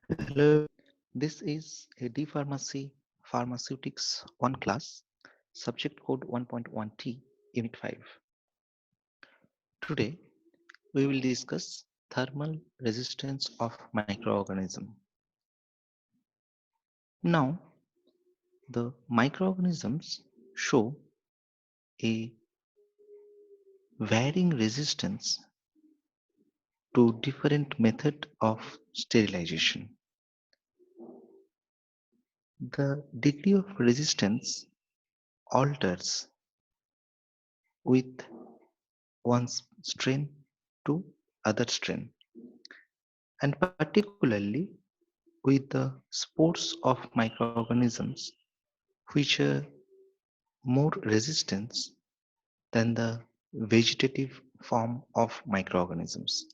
Hello, this is a D Pharmacy Pharmaceutics 1 class, subject code 1.1T, Unit 5. Today, we will discuss thermal resistance of microorganism. Now, the microorganisms show a varying resistance to different method of sterilization. The degree of resistance alters with one strain to other strain, and particularly with the spores of microorganisms which are more resistant than the vegetative form of microorganisms.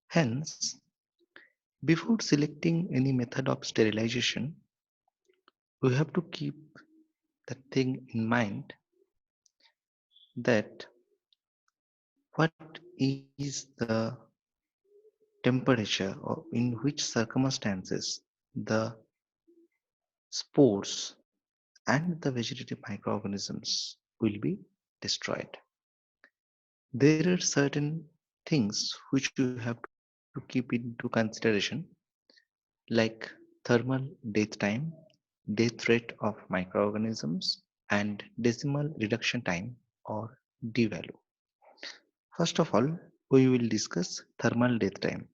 Hence, before selecting any method of sterilization, we have to keep the thing in mind that what is the temperature or in which circumstances the spores and the vegetative microorganisms will be destroyed. There are certain things which you have to keep into consideration, like thermal death time, death rate of microorganisms, and decimal reduction time or D value. First of all, we will discuss thermal death time.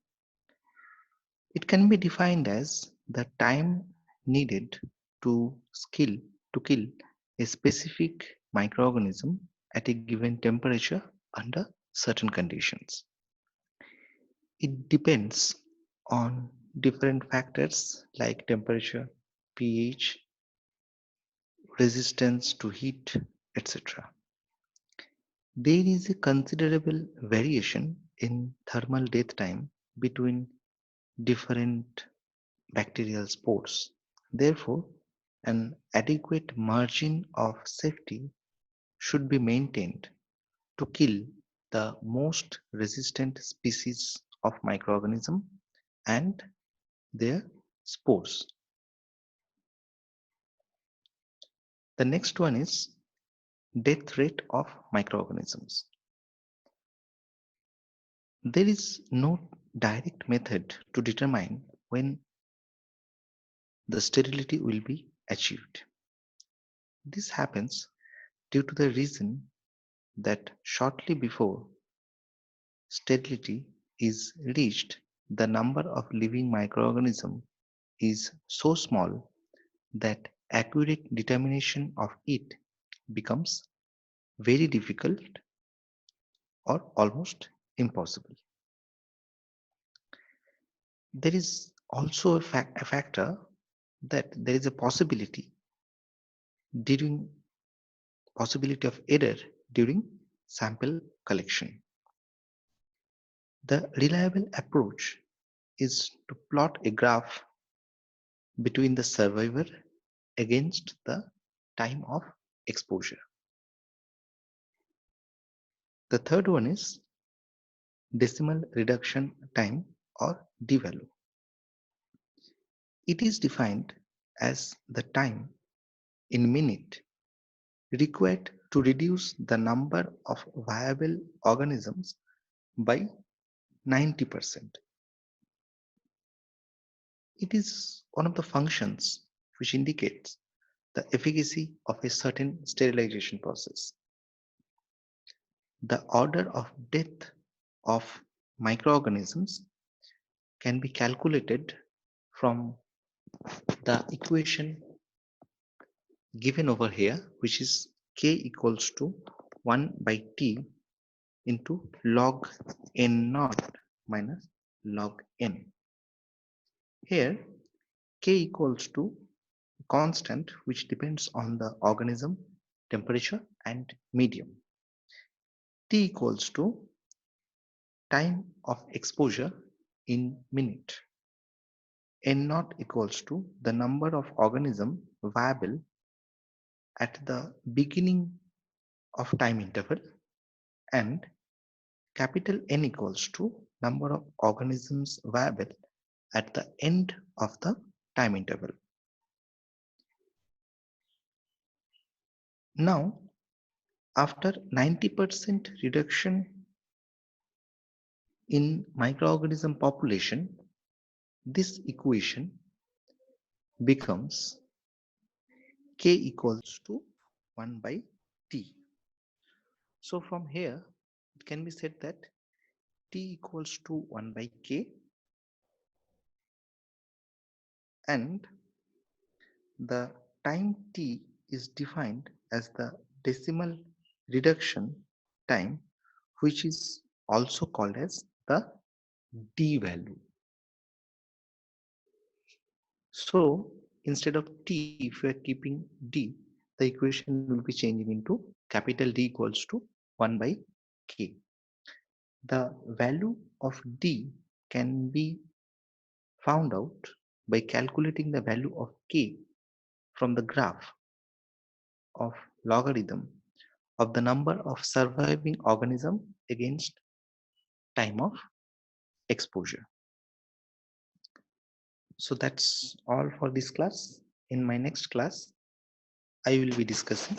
It can be defined as the time needed to skill to kill a specific microorganism at a given temperature under certain conditions. It depends on different factors like temperature, pH, resistance to heat, etc. There is a considerable variation in thermal death time between different bacterial spores. Therefore, an adequate margin of safety should be maintained to kill the most resistant species of microorganism and their spores. The next one is death rate of microorganisms. There is no direct method to determine when the sterility will be achieved. This happens due to the reason that shortly before sterility is reached, the number of living microorganisms is so small that accurate determination of it becomes very difficult or almost impossible. There is also a factor that there is a during possibility of error during sample collection. The reliable approach is to plot a graph between the survivor against the time of exposure. The third one is decimal reduction time or D value. It is defined as the time in minute required to reduce the number of viable organisms by 90%. It is one of the functions which indicates the efficacy of a certain sterilization process. The order of death of microorganisms can be calculated from the equation given over here, which is k equals to 1 by t into log n naught minus log n. Here, k equals to constant which depends on the organism, temperature and medium. T equals to time of exposure in minute. N naught equals to the number of organism viable at the beginning of time interval, and capital N equals to number of organisms viable at the end of the time interval. Now, after 90% reduction in microorganism population, this equation becomes K equals to 1 by T. So from here, it can be said that T equals to 1 by K, and the time T is defined as the decimal reduction time, which is also called as the D value. So instead of T, if we are keeping D, the equation will be changing into capital D equals to 1 by K. The value of D can be found out by calculating the value of K from the graph of logarithm of the number of surviving organism against time of exposure. So that's all for this class. In my next class, I will be discussing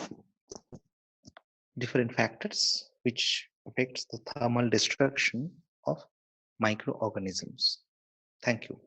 different factors which affects the thermal destruction of microorganisms. Thank you.